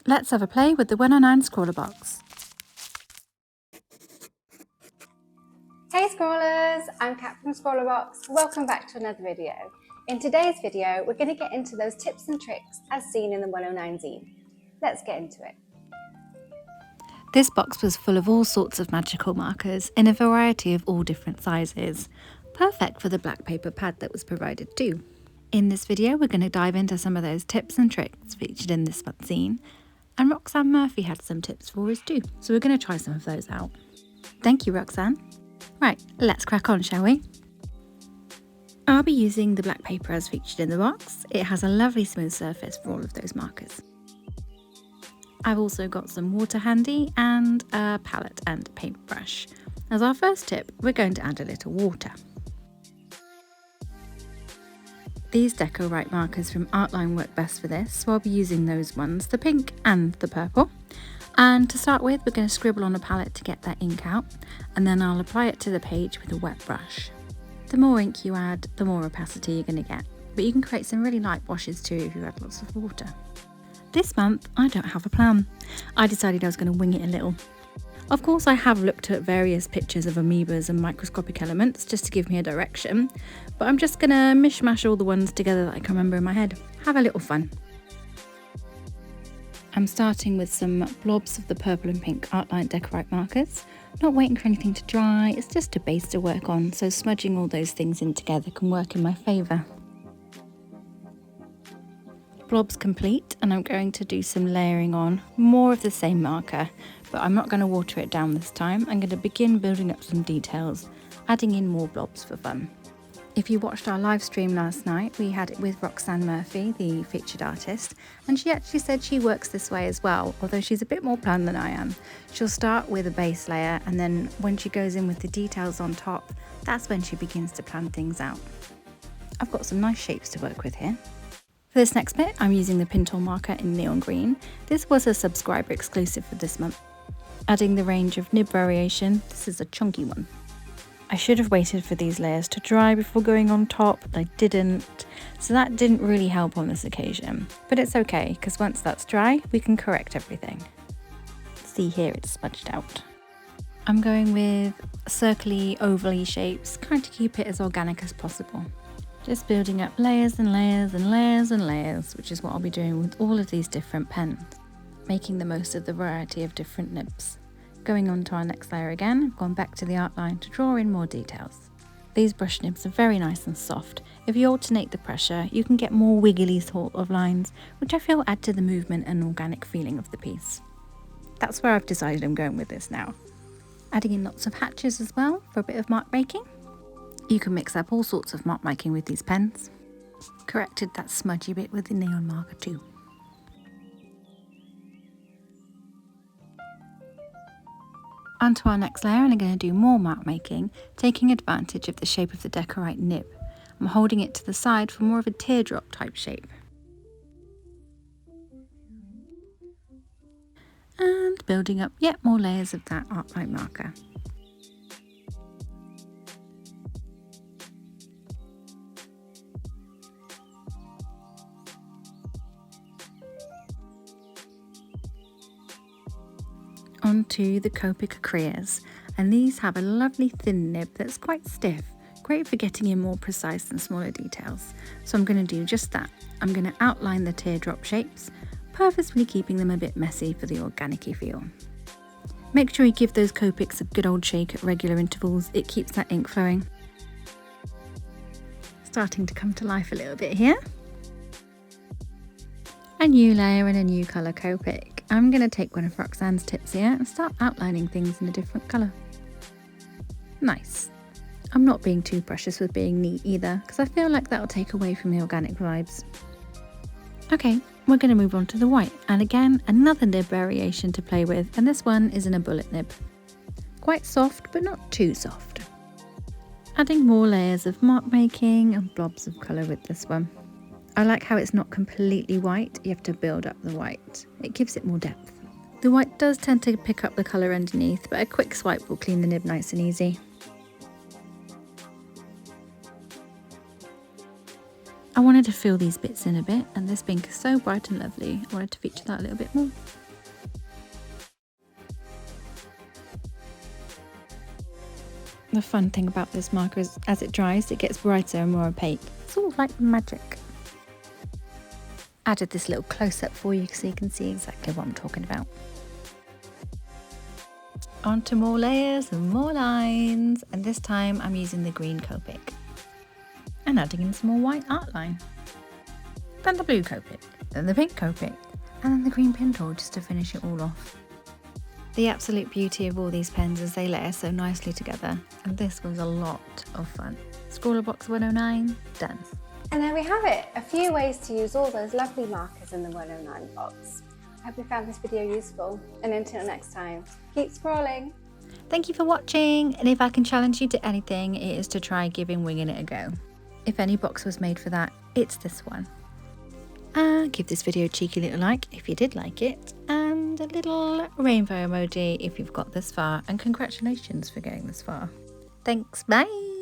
Let's have a play with the 109 ScrawlrBox. Hey Scrawlers, I'm Kat from ScrawlrBox. Welcome back to another video. In today's video, we're going to get into those tips and tricks as seen in the 109 zine. Let's get into it. This box was full of all sorts of magical markers in a variety of all different sizes. Perfect for the black paper pad that was provided too. In this video, we're going to dive into some of those tips and tricks featured in this month's zine. And Roxanne Murphy had some tips for us too, so we're going to try some of those out. Thank you, Roxanne. Right, let's crack on, shall we? I'll be using the black paper as featured in the box. It has a lovely smooth surface for all of those markers. I've also got some water handy and a palette and paintbrush. As our first tip, we're going to add a little water. These Decorite markers from Artline work best for this, so I'll be using those ones, the pink and the purple. And to start with, we're going to scribble on a palette to get that ink out, and then I'll apply it to the page with a wet brush. The more ink you add, the more opacity you're going to get, but you can create some really light washes too if you add lots of water. This month, I don't have a plan. I decided I was going to wing it a little. Of course, I have looked at various pictures of amoebas and microscopic elements just to give me a direction, but I'm just going to mishmash all the ones together that I can remember in my head. Have a little fun. I'm starting with some blobs of the purple and pink Artline Decorite markers. Not waiting for anything to dry, it's just a base to work on, so smudging all those things in together can work in my favour. Blob's complete, and I'm going to do some layering on more of the same marker, but I'm not going to water it down this time. I'm going to begin building up some details, adding in more blobs for fun. If you watched our live stream last night, we had it with Roxanne Murphy, the featured artist, and she actually said she works this way as well, although she's a bit more planned than I am. She'll start with a base layer, and then when she goes in with the details on top, that's when she begins to plan things out. I've got some nice shapes to work with here. For this next bit, I'm using the pin tool marker in neon green. This was a subscriber exclusive for this month. Adding the range of nib variation, this is a chunky one. I should have waited for these layers to dry before going on top, but I didn't, so that didn't really help on this occasion. But it's okay, because once that's dry, we can correct everything. See here, it's smudged out. I'm going with circly, ovally shapes, trying to keep it as organic as possible. Just building up layers and layers and layers and layers, which is what I'll be doing with all of these different pens, making the most of the variety of different nibs. Going on to our next layer again, I've gone back to the outline to draw in more details. These brush nibs are very nice and soft. If you alternate the pressure, you can get more wiggly sort of lines, which I feel add to the movement and organic feeling of the piece. That's where I've decided I'm going with this now. Adding in lots of hatches as well for a bit of mark making. You can mix up all sorts of mark making with these pens. Corrected that smudgy bit with the neon marker too. Onto our next layer, and I'm going to do more mark making, taking advantage of the shape of the Decorite nib. I'm holding it to the side for more of a teardrop type shape. And building up yet more layers of that Artline marker. Onto the Copic Acreas, and these have a lovely thin nib that's quite stiff, great for getting in more precise and smaller details. So I'm going to do just that. I'm going to outline the teardrop shapes, purposefully keeping them a bit messy for the organic-y feel. Make sure you give those Copics a good old shake at regular intervals, it keeps that ink flowing. Starting to come to life a little bit here. A new layer and a new colour Copic. I'm going to take one of Roxanne's tips here and start outlining things in a different colour. Nice. I'm not being too precious with being neat either, because I feel like that'll take away from the organic vibes. Okay, we're going to move on to the white, and again, another nib variation to play with, and this one is in a bullet nib. Quite soft, but not too soft. Adding more layers of mark making and blobs of colour with this one. I like how it's not completely white, you have to build up the white. It gives it more depth. The white does tend to pick up the colour underneath, but a quick swipe will clean the nib nice and easy. I wanted to fill these bits in a bit, and this pink is so bright and lovely, I wanted to feature that a little bit more. The fun thing about this marker is as it dries, it gets brighter and more opaque. It's all like magic. Added this little close-up for you so you can see exactly what I'm talking about. Onto more layers and more lines, and this time I'm using the green Copic and adding in some more white Artline. Then the blue Copic, then the pink Copic, and then the green pen tool just to finish it all off. The absolute beauty of all these pens is they layer so nicely together, and this was a lot of fun. ScrawlrBox 109 done. And there we have it, a few ways to use all those lovely markers in the 109 box. I hope you found this video useful, and until next time, keep scrolling. Thank you for watching, and if I can challenge you to anything, it is to try winging it a go. If any box was made for that, it's this one. Give this video a cheeky little like if you did like it, and a little rainbow emoji if you've got this far, and congratulations for going this far. Thanks, bye!